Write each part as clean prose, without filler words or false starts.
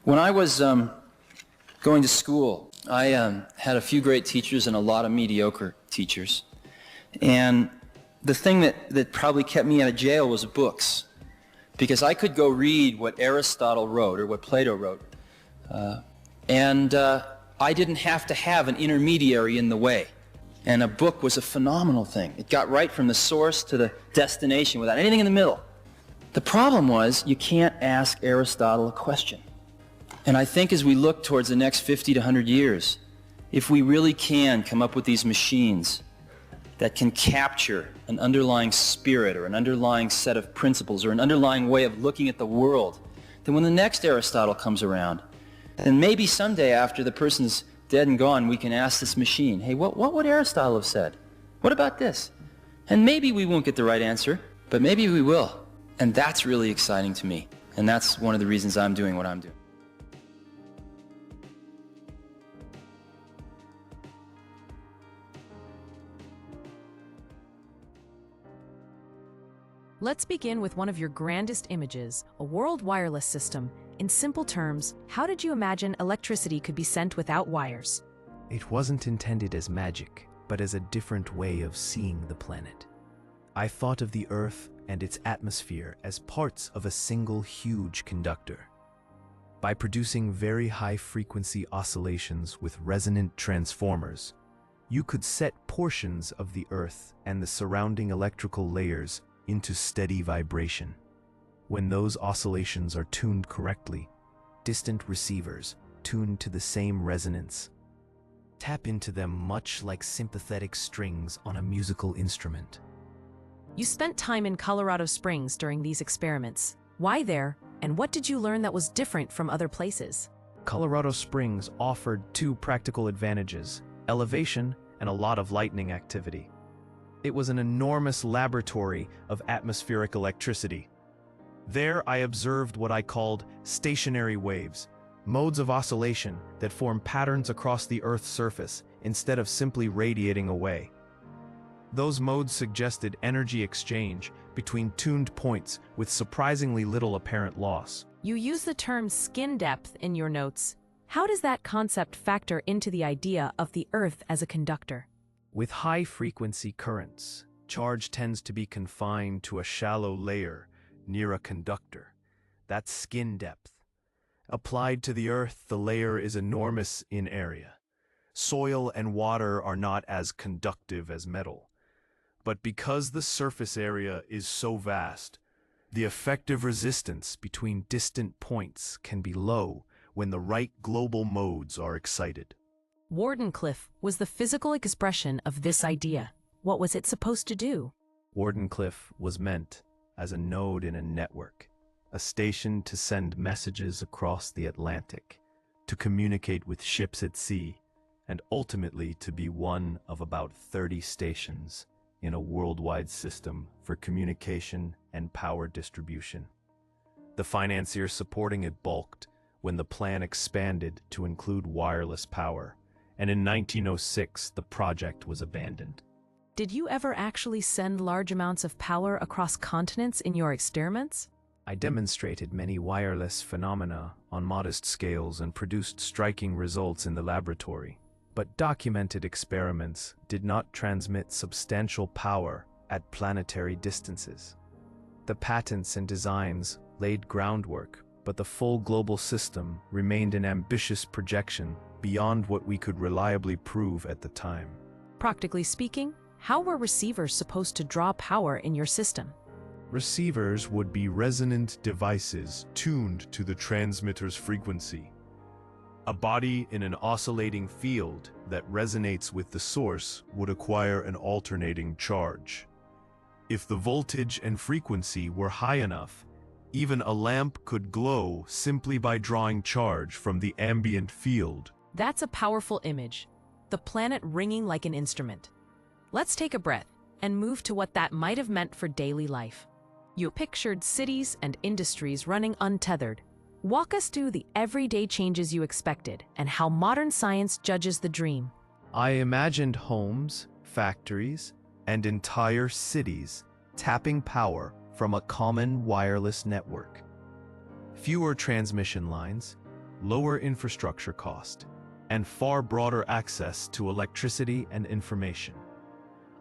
When I was going to school, I had a few great teachers and a lot of mediocre teachers. And the thing that probably kept me out of jail was books, because I could go read what Aristotle wrote or what Plato wrote, and I didn't have to have an intermediary in the way. And a book was a phenomenal thing. It got right from the source to the destination without anything in the middle. The problem was you can't ask Aristotle a question. And I think as we look towards the next 50 to 100 years, if we really can come up with these machines that can capture an underlying spirit or an underlying set of principles or an underlying way of looking at the world, then when the next Aristotle comes around, then maybe someday after the person's dead and gone, we can ask this machine, hey, what would Aristotle have said? What about this? And maybe we won't get the right answer, but maybe we will. And that's really exciting to me. And that's one of the reasons I'm doing what I'm doing. Let's begin with one of your grandest images, a world wireless system. In simple terms, how did you imagine electricity could be sent without wires? It wasn't intended as magic, but as a different way of seeing the planet. I thought of the Earth and its atmosphere as parts of a single huge conductor. By producing very high-frequency oscillations with resonant transformers, you could set portions of the Earth and the surrounding electrical layers into steady vibration. When those oscillations are tuned correctly, distant receivers, tuned to the same resonance, tap into them much like sympathetic strings on a musical instrument. You spent time in Colorado Springs during these experiments. Why there, and what did you learn that was different from other places? Colorado Springs offered two practical advantages: elevation and a lot of lightning activity. It was an enormous laboratory of atmospheric electricity. There I observed what I called stationary waves, modes of oscillation that form patterns across the Earth's surface instead of simply radiating away. Those modes suggested energy exchange between tuned points with surprisingly little apparent loss. You use the term skin depth in your notes. How does that concept factor into the idea of the Earth as a conductor? With high-frequency currents, charge tends to be confined to a shallow layer near a conductor. That's skin depth. Applied to the Earth, the layer is enormous in area. Soil and water are not as conductive as metal. But because the surface area is so vast, the effective resistance between distant points can be low when the right global modes are excited. Wardenclyffe was the physical expression of this idea. What was it supposed to do? Wardenclyffe was meant as a node in a network, a station to send messages across the Atlantic, to communicate with ships at sea, and ultimately to be one of about 30 stations in a worldwide system for communication and power distribution. The financiers supporting it balked when the plan expanded to include wireless power, and in 1906 the project was abandoned. Did you ever actually send large amounts of power across continents in your experiments? I demonstrated many wireless phenomena on modest scales and produced striking results in the laboratory, but documented experiments did not transmit substantial power at planetary distances. The patents and designs laid groundwork, but the full global system remained an ambitious projection beyond what we could reliably prove at the time. Practically speaking, how were receivers supposed to draw power in your system? Receivers would be resonant devices tuned to the transmitter's frequency. A body in an oscillating field that resonates with the source would acquire an alternating charge. If the voltage and frequency were high enough, even a lamp could glow simply by drawing charge from the ambient field. That's a powerful image. The planet ringing like an instrument. Let's take a breath and move to what that might have meant for daily life. You pictured cities and industries running untethered. Walk us through the everyday changes you expected and how modern science judges the dream. I imagined homes, factories, and entire cities tapping power from a common wireless network. Fewer transmission lines, lower infrastructure cost, and far broader access to electricity and information.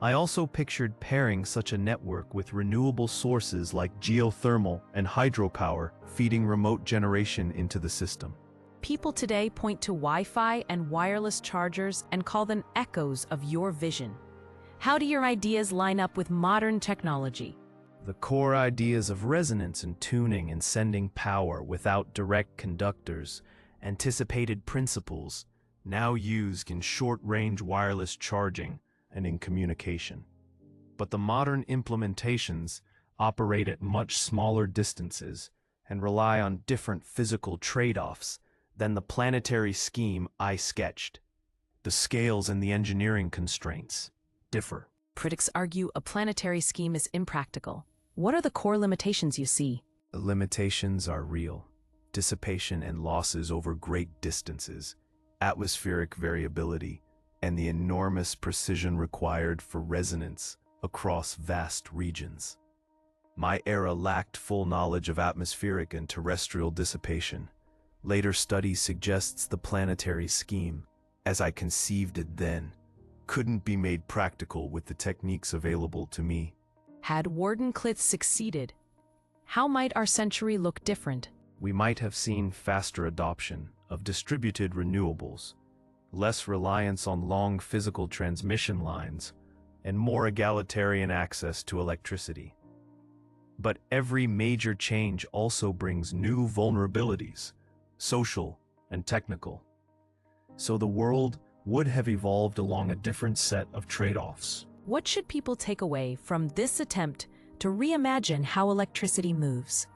I also pictured pairing such a network with renewable sources like geothermal and hydropower, feeding remote generation into the system. People today point to Wi-Fi and wireless chargers and call them echoes of your vision. How do your ideas line up with modern technology? The core ideas of resonance and tuning and sending power without direct conductors, anticipated principles, now used in short-range wireless charging and in communication. But the modern implementations operate at much smaller distances and rely on different physical trade-offs than the planetary scheme I sketched. The scales and the engineering constraints differ. Critics argue a planetary scheme is impractical. What are the core limitations you see? The limitations are real. Dissipation and losses over great distances, atmospheric variability, and the enormous precision required for resonance across vast regions. My era lacked full knowledge of atmospheric and terrestrial dissipation. Later study suggests the planetary scheme, as I conceived it then, couldn't be made practical with the techniques available to me. Had Wardenclyffe succeeded, how might our century look different? We might have seen faster adoption of distributed renewables, less reliance on long physical transmission lines, and more egalitarian access to electricity. But every major change also brings new vulnerabilities, social and technical. So the world would have evolved along a different set of trade-offs. What should people take away from this attempt to reimagine how electricity moves?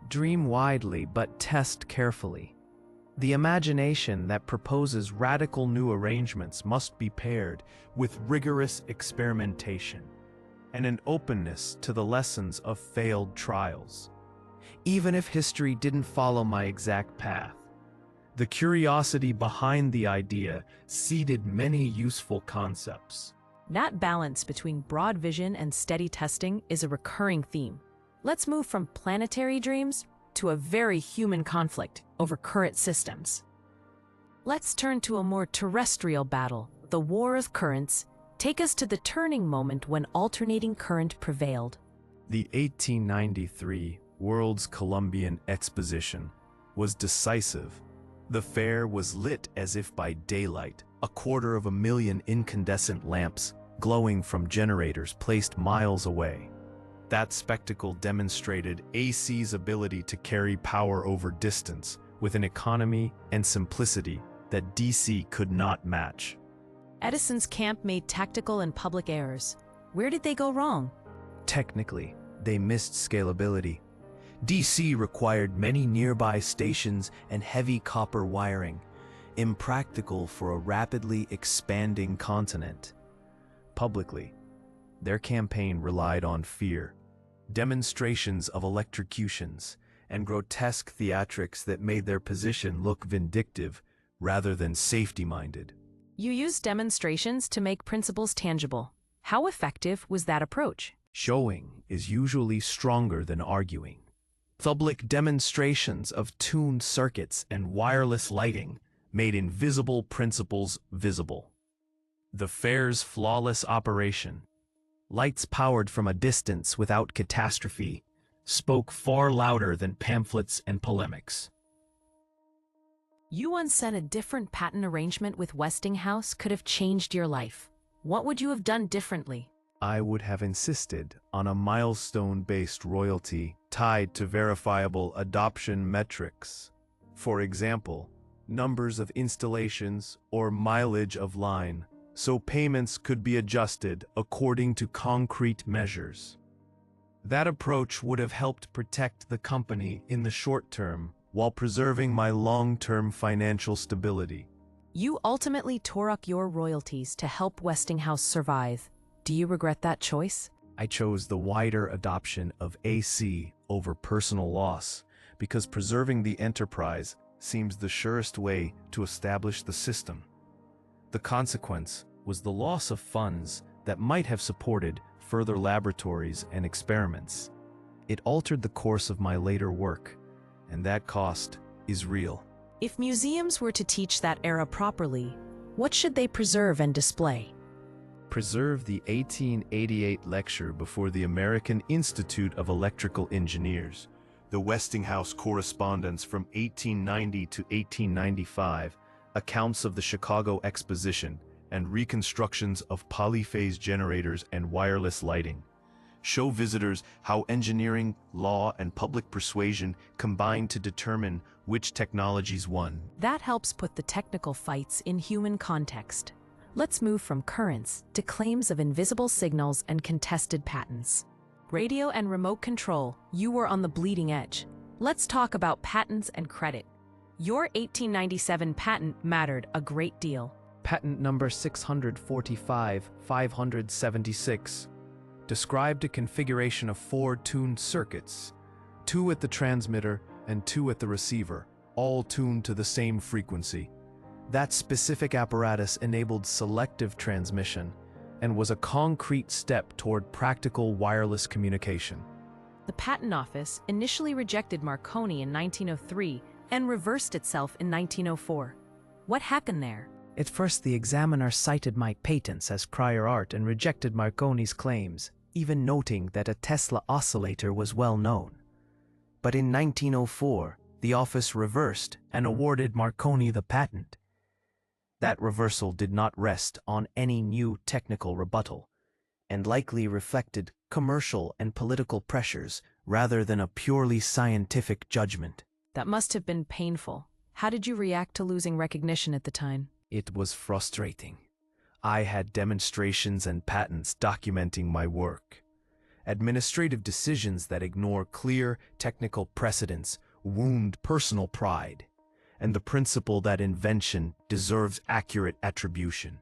Dream widely but test carefully. The imagination that proposes radical new arrangements must be paired with rigorous experimentation and an openness to the lessons of failed trials. Even if history didn't follow my exact path, the curiosity behind the idea seeded many useful concepts. That balance between broad vision and steady testing is a recurring theme. Let's move from planetary dreams to a very human conflict over current systems. Let's turn to a more terrestrial battle, the War of Currents. Take us to the turning moment when alternating current prevailed. The 1893 World's Columbian Exposition was decisive. The fair was lit as if by daylight, 250,000 incandescent lamps glowing from generators placed miles away. That spectacle demonstrated AC's ability to carry power over distance with an economy and simplicity that DC could not match. Edison's camp made tactical and public errors. Where did they go wrong? Technically, they missed scalability. DC required many nearby stations and heavy copper wiring, impractical for a rapidly expanding continent. Publicly, their campaign relied on fear, demonstrations of electrocutions, and grotesque theatrics that made their position look vindictive rather than safety-minded. You used demonstrations to make principles tangible. How effective was that approach? Showing is usually stronger than arguing. Public demonstrations of tuned circuits and wireless lighting made invisible principles visible. The fair's flawless operation, lights powered from a distance without catastrophe, spoke far louder than pamphlets and polemics. You once said a different patent arrangement with Westinghouse could have changed your life. What would you have done differently? I would have insisted on a milestone-based royalty tied to verifiable adoption metrics. For example, numbers of installations or mileage of line, so payments could be adjusted according to concrete measures. That approach would have helped protect the company in the short term while preserving my long-term financial stability. You ultimately tore up your royalties to help Westinghouse survive. Do you regret that choice? I chose the wider adoption of AC over personal loss because preserving the enterprise seems the surest way to establish the system. The consequence was the loss of funds that might have supported further laboratories and experiments. It altered the course of my later work, and that cost is real. If museums were to teach that era properly, what should they preserve and display? Preserve the 1888 lecture before the American Institute of Electrical Engineers, the Westinghouse correspondence from 1890 to 1895, accounts of the Chicago Exposition, and reconstructions of polyphase generators and wireless lighting. Show visitors how engineering, law, and public persuasion combine to determine which technologies won. That helps put the technical fights in human context. Let's move from currents to claims of invisible signals and contested patents. Radio and remote control, you were on the bleeding edge. Let's talk about patents and credit. Your 1897 patent mattered a great deal. Patent number 645-576 described a configuration of 4 tuned circuits, 2 at the transmitter and 2 at the receiver, all tuned to the same frequency. That specific apparatus enabled selective transmission and was a concrete step toward practical wireless communication. The Patent Office initially rejected Marconi in 1903 and reversed itself in 1904. What happened there? At first, the examiner cited my patents as prior art and rejected Marconi's claims, even noting that a Tesla oscillator was well known. But in 1904, the office reversed and awarded Marconi the patent. That reversal did not rest on any new technical rebuttal, and likely reflected commercial and political pressures rather than a purely scientific judgment. That must have been painful. How did you react to losing recognition at the time? It was frustrating. I had demonstrations and patents documenting my work. Administrative decisions that ignore clear technical precedents wound personal pride, and the principle that invention deserves accurate attribution.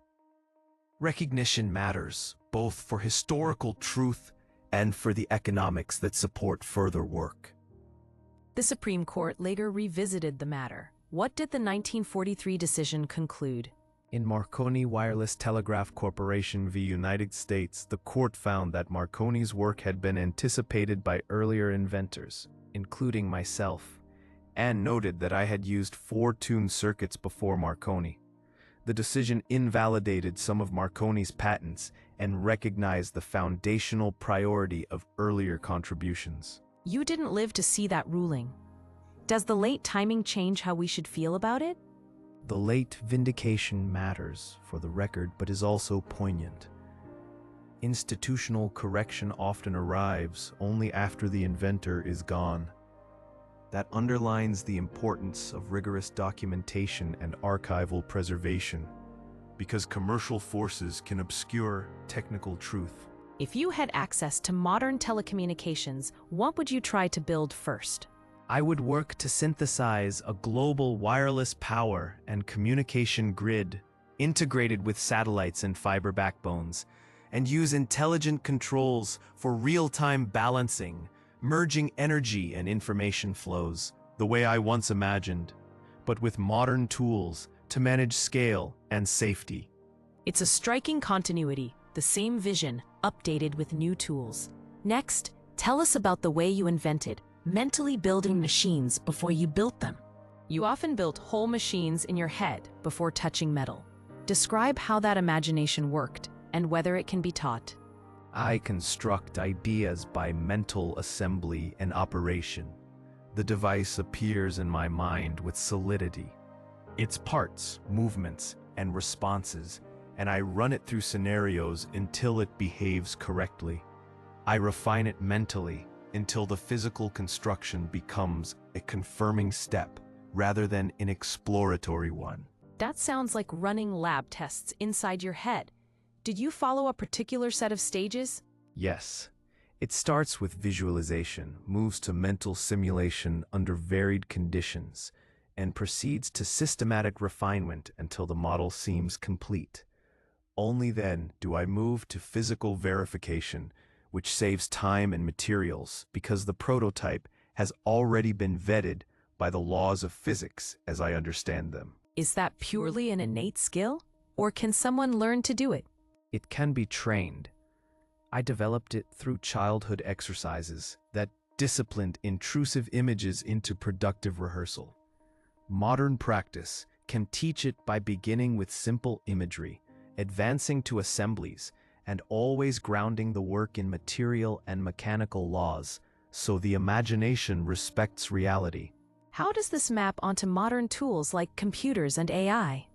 Recognition matters, both for historical truth and for the economics that support further work. The Supreme Court later revisited the matter. What did the 1943 decision conclude? In Marconi Wireless Telegraph Corporation v. United States, the court found that Marconi's work had been anticipated by earlier inventors, including myself, and noted that I had used 4 tuned circuits before Marconi. The decision invalidated some of Marconi's patents and recognized the foundational priority of earlier contributions. You didn't live to see that ruling. Does the late timing change how we should feel about it? The late vindication matters, for the record, but is also poignant. Institutional correction often arrives only after the inventor is gone. That underlines the importance of rigorous documentation and archival preservation, because commercial forces can obscure technical truth. If you had access to modern telecommunications, what would you try to build first? I would work to synthesize a global wireless power and communication grid integrated with satellites and fiber backbones, and use intelligent controls for real-time balancing, merging energy and information flows, the way I once imagined, but with modern tools to manage scale and safety. It's a striking continuity, the same vision, updated with new tools. Next, tell us about the way you invented mentally building machines before you built them. You often built whole machines in your head before touching metal. Describe how that imagination worked and whether it can be taught. I construct ideas by mental assembly and operation. The device appears in my mind with solidity. Its parts, movements, and responses, and I run it through scenarios until it behaves correctly. I refine it mentally until the physical construction becomes a confirming step rather than an exploratory one. That sounds like running lab tests inside your head. Did you follow a particular set of stages? Yes. It starts with visualization, moves to mental simulation under varied conditions, and proceeds to systematic refinement until the model seems complete. Only then do I move to physical verification, which saves time and materials because the prototype has already been vetted by the laws of physics as I understand them. Is that purely an innate skill, or can someone learn to do it? It can be trained. I developed it through childhood exercises that disciplined intrusive images into productive rehearsal. Modern practice can teach it by beginning with simple imagery, advancing to assemblies, and always grounding the work in material and mechanical laws, so the imagination respects reality. How does this map onto modern tools like computers and AI?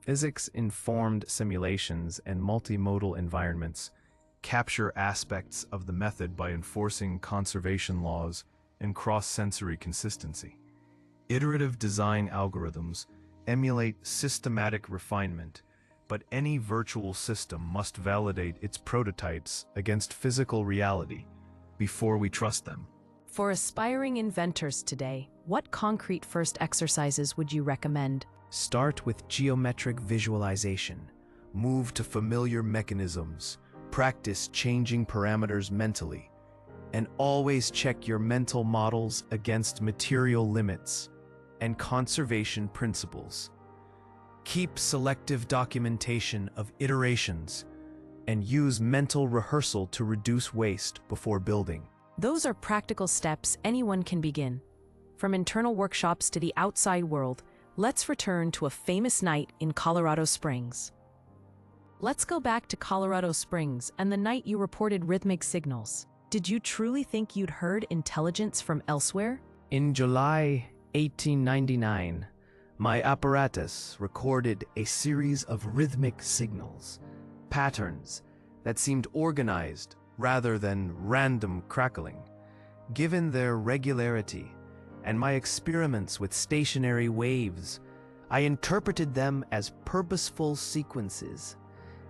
Physics-informed simulations and multimodal environments capture aspects of the method by enforcing conservation laws and cross-sensory consistency. Iterative design algorithms emulate systematic refinement, but any virtual system must validate its prototypes against physical reality before we trust them. For aspiring inventors today, what concrete first exercises would you recommend? Start with geometric visualization. Move to familiar mechanisms. Practice changing parameters mentally. And always check your mental models against material limits and conservation principles. Keep selective documentation of iterations and use mental rehearsal to reduce waste before building. Those are practical steps anyone can begin. From internal workshops to the outside world, let's return to a famous night in Colorado Springs. Let's go back to Colorado Springs and the night you reported rhythmic signals. Did you truly think you'd heard intelligence from elsewhere? In July 1899, my apparatus recorded a series of rhythmic signals, patterns that seemed organized rather than random crackling. Given their regularity and my experiments with stationary waves, I interpreted them as purposeful sequences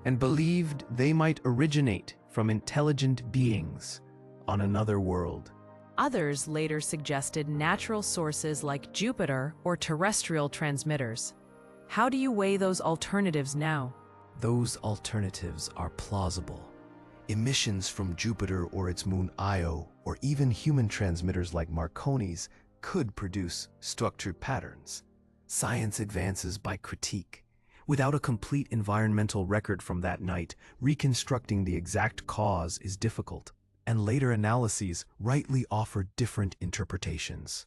and believed they might originate from intelligent beings on another world. Others later suggested natural sources like Jupiter or terrestrial transmitters. How do you weigh those alternatives now? Those alternatives are plausible. Emissions from Jupiter or its moon Io, or even human transmitters like Marconi's, could produce structured patterns. Science advances by critique. Without a complete environmental record from that night, reconstructing the exact cause is difficult, and later analyses rightly offer different interpretations.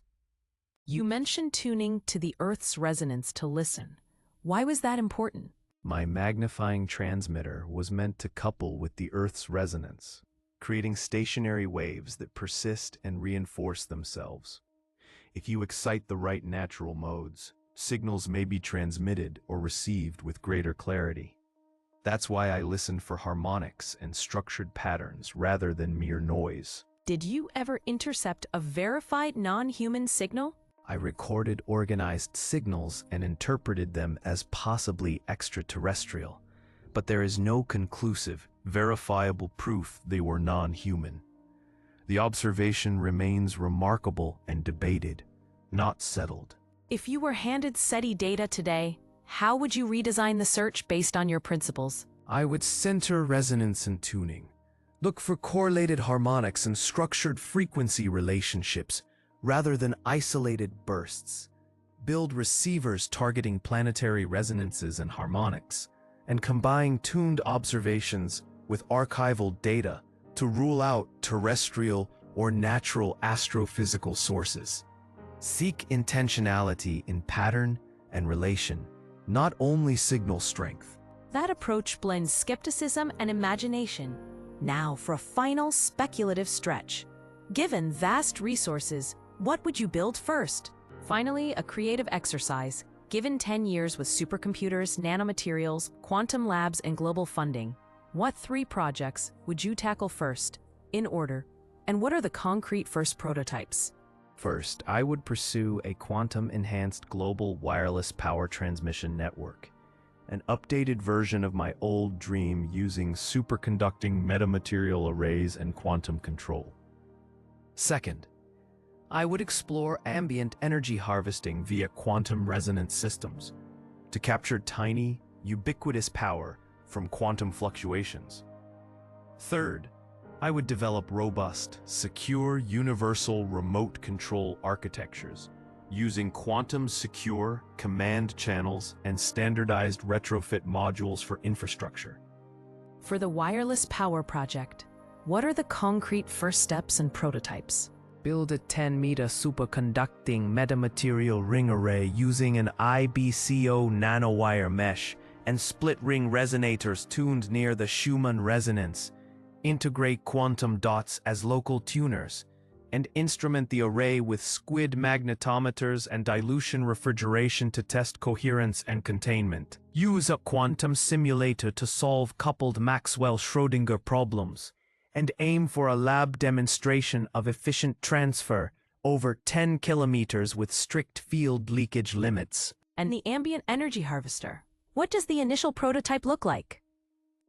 You mentioned tuning to the Earth's resonance to listen. Why was that important? My magnifying transmitter was meant to couple with the Earth's resonance, creating stationary waves that persist and reinforce themselves. If you excite the right natural modes, signals may be transmitted or received with greater clarity. That's why I listened for harmonics and structured patterns rather than mere noise. Did you ever intercept a verified non-human signal? I recorded organized signals and interpreted them as possibly extraterrestrial, but there is no conclusive, verifiable proof they were non-human. The observation remains remarkable and debated, not settled. If you were handed SETI data today, how would you redesign the search based on your principles? I would center resonance and tuning. Look for correlated harmonics and structured frequency relationships rather than isolated bursts. Build receivers targeting planetary resonances and harmonics, and combine tuned observations with archival data to rule out terrestrial or natural astrophysical sources. Seek intentionality in pattern and relation, not only signal strength. That approach blends skepticism and imagination. Now for a final speculative stretch. Given vast resources, what would you build first? Finally, a creative exercise. Given 10 years with supercomputers, nanomaterials, quantum labs, and global funding, what 3 projects would you tackle first, in order, and what are the concrete first prototypes? First, I would pursue a quantum-enhanced global wireless power transmission network, an updated version of my old dream using superconducting metamaterial arrays and quantum control. Second, I would explore ambient energy harvesting via quantum resonance systems to capture tiny, ubiquitous power from quantum fluctuations. Third, I would develop robust, secure, universal remote control architectures using quantum-secure command channels and standardized retrofit modules for infrastructure. For the wireless power project, what are the concrete first steps and prototypes? Build a 10-meter superconducting metamaterial ring array using an IBCO nanowire mesh and split-ring resonators tuned near the Schumann resonance. Integrate quantum dots as local tuners, and instrument the array with squid magnetometers and dilution refrigeration to test coherence and containment. Use a quantum simulator to solve coupled Maxwell-Schrödinger problems, and aim for a lab demonstration of efficient transfer over 10 kilometers with strict field leakage limits. And the ambient energy harvester. What does the initial prototype look like?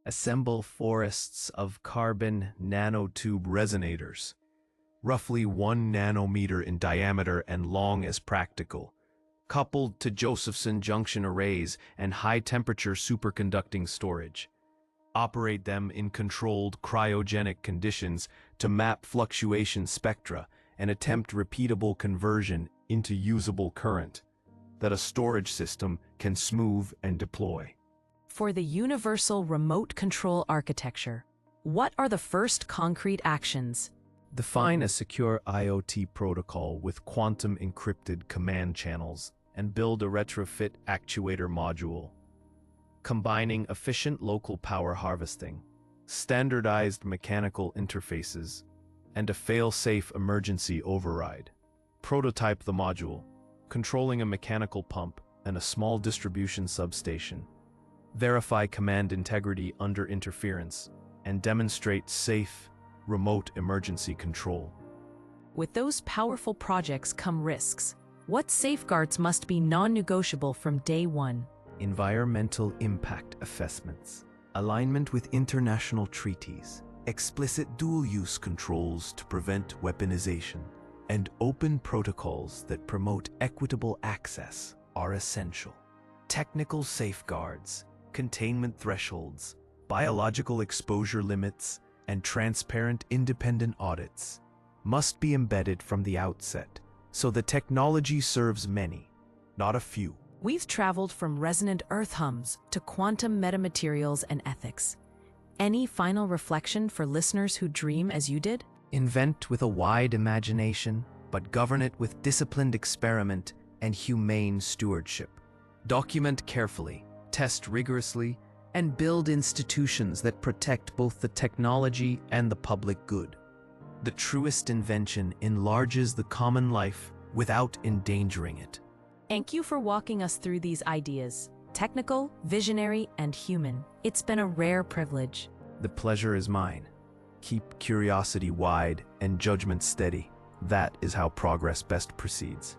Assemble forests of carbon nanotube resonators, roughly 1 nanometer in diameter and long as practical, coupled to Josephson junction arrays and high-temperature superconducting storage. Operate them in controlled cryogenic conditions to map fluctuation spectra and attempt repeatable conversion into usable current that a storage system can smooth and deploy. For the universal remote control architecture, what are the first concrete actions? Define a secure IoT protocol with quantum encrypted command channels and build a retrofit actuator module, combining efficient local power harvesting, standardized mechanical interfaces, and a fail-safe emergency override. Prototype the module, controlling a mechanical pump and a small distribution substation. Verify command integrity under interference, and demonstrate safe, remote emergency control. With those powerful projects come risks. What safeguards must be non-negotiable from day one? Environmental impact assessments, alignment with international treaties, explicit dual-use controls to prevent weaponization, and open protocols that promote equitable access are essential. Technical safeguards, containment thresholds, biological exposure limits, and transparent independent audits must be embedded from the outset, so the technology serves many, not a few. We've traveled from resonant earth hums to quantum metamaterials and ethics. Any final reflection for listeners who dream as you did? Invent with a wide imagination, but govern it with disciplined experiment and humane stewardship. Document carefully, test rigorously, and build institutions that protect both the technology and the public good. The truest invention enlarges the common life without endangering it. Thank you for walking us through these ideas. Technical, visionary, and human. It's been a rare privilege. The pleasure is mine. Keep curiosity wide and judgment steady. That is how progress best proceeds.